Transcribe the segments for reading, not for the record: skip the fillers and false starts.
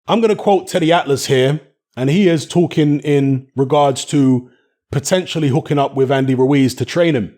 I'm going to quote Teddy Atlas here, and he is talking in regards to potentially hooking up with Andy Ruiz to train him.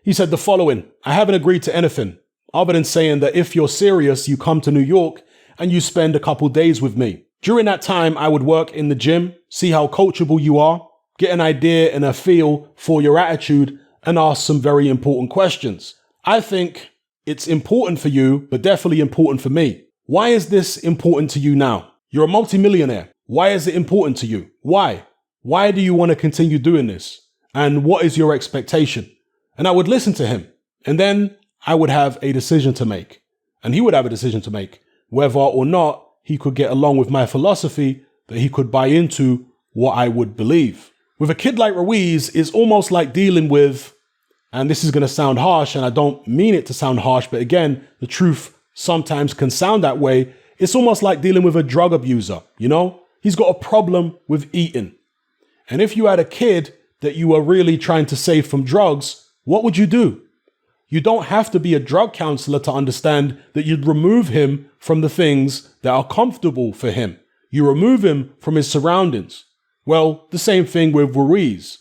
He said the following: I haven't agreed to anything other than saying that if you're serious, you come to New York and you spend a couple days with me. During that time, I would work in the gym, see how coachable you are, get an idea and a feel for your attitude, and ask some very important questions. I think it's important for you, but definitely important for me. Why is this important to you now? You're a multimillionaire. Why is it important to you? Why? Why do you want to continue doing this? And what is your expectation? And I would listen to him. And then I would have a decision to make. And he would have a decision to make, whether or not he could get along with my philosophy, that he could buy into what I would believe. With a kid like Ruiz, it's almost like dealing with, and this is going to sound harsh, and I don't mean it to sound harsh, but again, the truth sometimes can sound that way. It's almost like dealing with a drug abuser, you know? He's got a problem with eating. And if you had a kid that you were really trying to save from drugs, what would you do? You don't have to be a drug counselor to understand that you'd remove him from the things that are comfortable for him. You remove him from his surroundings. Well, the same thing with Ruiz.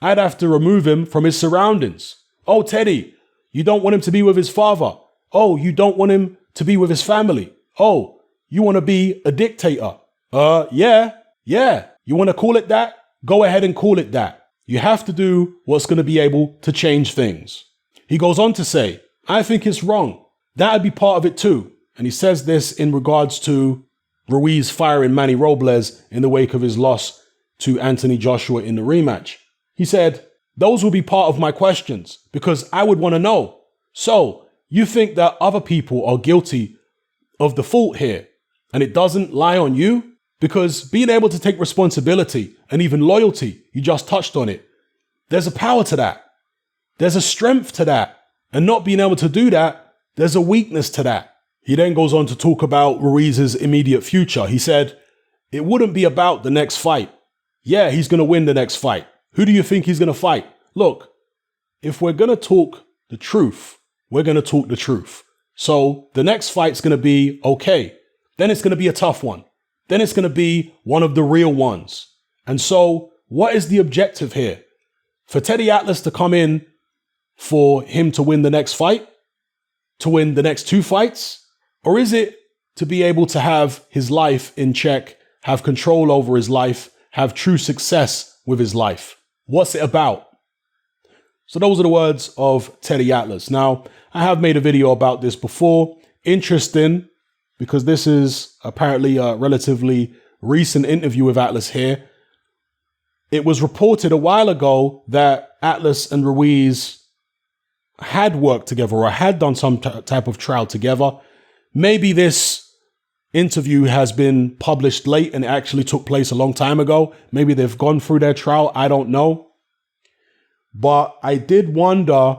I'd have to remove him from his surroundings. Oh, Teddy, you don't want him to be with his father. Oh, you don't want him to be with his family. Oh, you want to be a dictator. Yeah. You want to call it that? Go ahead and call it that. You have to do what's going to be able to change things. He goes on to say, I think it's wrong. That'd be part of it too. And he says this in regards to Ruiz firing Manny Robles in the wake of his loss to Anthony Joshua in the rematch. He said, those will be part of my questions because I would want to know. So you think that other people are guilty of the fault here and it doesn't lie on you? Because being able to take responsibility and even loyalty, you just touched on it. There's a power to that. There's a strength to that. And not being able to do that, there's a weakness to that. He then goes on to talk about Ruiz's immediate future. He said, it wouldn't be about the next fight. Yeah, he's going to win the next fight. Who do you think he's going to fight? Look, if we're going to talk the truth, we're going to talk the truth. So the next fight's going to be okay. Then it's going to be a tough one. Then it's going to be one of the real ones. And so what is the objective here? For Teddy Atlas to come in for him to win the next fight? To win the next two fights? Or is it to be able to have his life in check, have control over his life, have true success with his life? What's it about? So those are the words of Teddy Atlas. Now, I have made a video about this before. Interesting, because this is apparently a relatively recent interview with Atlas here. It was reported a while ago that Atlas and Ruiz had worked together or had done some type of trial together. Maybe this interview has been published late and it actually took place a long time ago. Maybe they've gone through their trial. I don't know. But I did wonder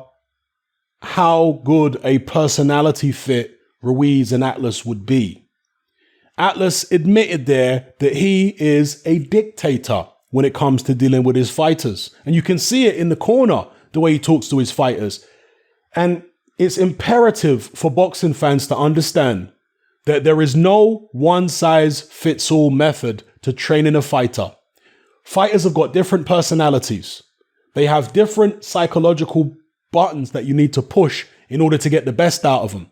how good a personality fit Ruiz and Atlas would be. Atlas admitted there that he is a dictator when it comes to dealing with his fighters. And you can see it in the corner, the way he talks to his fighters. And it's imperative for boxing fans to understand that there is no one-size-fits-all method to training a fighter. Fighters have got different personalities. They have different psychological buttons that you need to push in order to get the best out of them.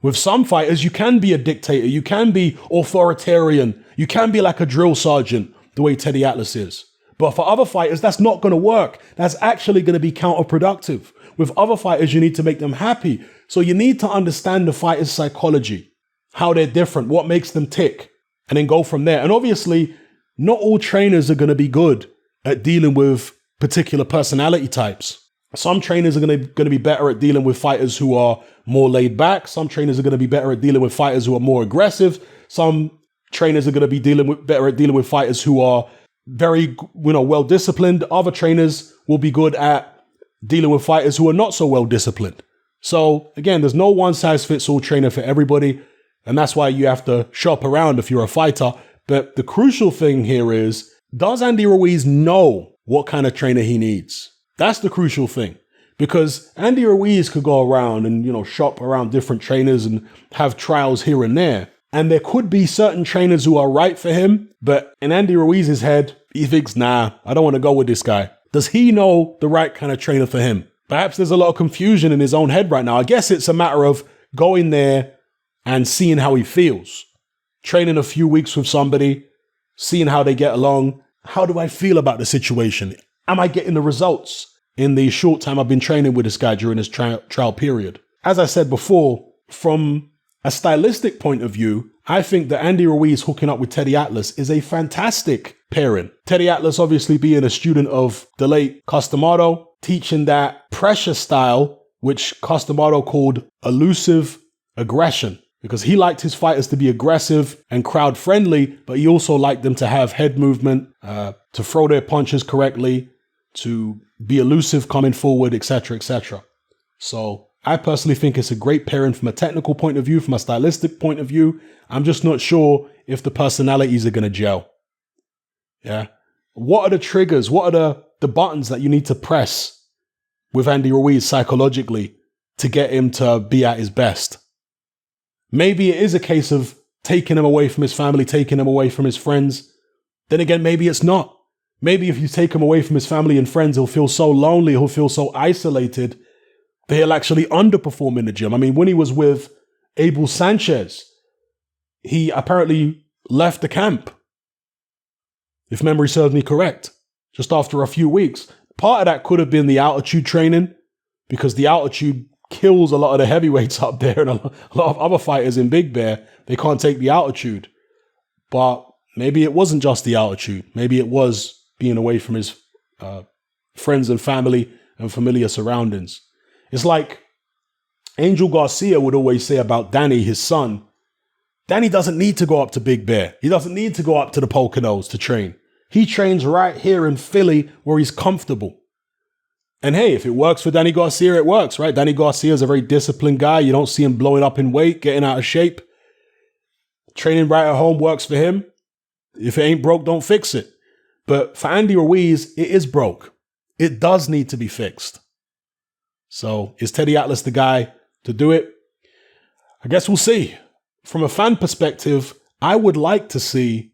With some fighters, you can be a dictator, you can be authoritarian, you can be like a drill sergeant, the way Teddy Atlas is. But for other fighters, that's not going to work. That's actually going to be counterproductive. With other fighters, you need to make them happy. So you need to understand the fighter's psychology, how they're different, what makes them tick, and then go from there. And obviously, not all trainers are going to be good at dealing with particular personality types. Some trainers are going to be better at dealing with fighters who are more laid back. Some trainers are going to be better at dealing with fighters who are more aggressive. Some trainers are going to be better at dealing with fighters who are very, well disciplined. Other trainers will be good at dealing with fighters who are not so well disciplined. So again, there's no one size fits all trainer for everybody. And that's why you have to shop around if you're a fighter. But the crucial thing here is, does Andy Ruiz know what kind of trainer he needs? That's the crucial thing, because Andy Ruiz could go around and, shop around different trainers and have trials here and there. And there could be certain trainers who are right for him, but in Andy Ruiz's head, he thinks, nah, I don't want to go with this guy. Does he know the right kind of trainer for him? Perhaps there's a lot of confusion in his own head right now. I guess it's a matter of going there and seeing how he feels. Training a few weeks with somebody, seeing how they get along. How do I feel about the situation? Am I getting the results in the short time I've been training with this guy during this trial period? As I said before, from a stylistic point of view, I think that Andy Ruiz hooking up with Teddy Atlas is a fantastic pairing. Teddy Atlas obviously being a student of the late Customado, teaching that pressure style, which Customado called elusive aggression, because he liked his fighters to be aggressive and crowd friendly, but he also liked them to have head movement, to throw their punches correctly, to be elusive coming forward, etc., etc. So I personally think it's a great pairing from a technical point of view, from a stylistic point of view. I'm just not sure if the personalities are going to gel. Yeah. What are the triggers? What are the buttons that you need to press with Andy Ruiz psychologically to get him to be at his best? Maybe it is a case of taking him away from his family, taking him away from his friends. Then again, maybe it's not. Maybe if you take him away from his family and friends, he'll feel so lonely, he'll feel so isolated that he'll actually underperform in the gym. I mean, when he was with Abel Sanchez, he apparently left the camp, if memory serves me correct, just after a few weeks. Part of that could have been the altitude training, because the altitude kills a lot of the heavyweights up there, and a lot of other fighters in Big Bear, they can't take the altitude. But maybe it wasn't just the altitude. Maybe it was being away from his friends and family and familiar surroundings. It's like Angel Garcia would always say about Danny, his son. Danny doesn't need to go up to Big Bear. He doesn't need to go up to the Poconos to train. He trains right here in Philly where he's comfortable. And hey, if it works for Danny Garcia, it works, right? Danny Garcia is a very disciplined guy. You don't see him blowing up in weight, getting out of shape. Training right at home works for him. If it ain't broke, don't fix it. But for Andy Ruiz, it is broke. It does need to be fixed. So is Teddy Atlas the guy to do it? I guess we'll see. From a fan perspective, I would like to see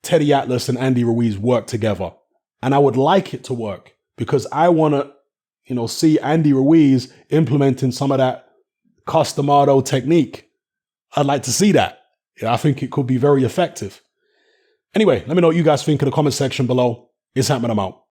Teddy Atlas and Andy Ruiz work together. And I would like it to work because I want to, see Andy Ruiz implementing some of that Customado technique. I'd like to see that. I think it could be very effective. Anyway, let me know what you guys think in the comment section below. It's happening. I'm out.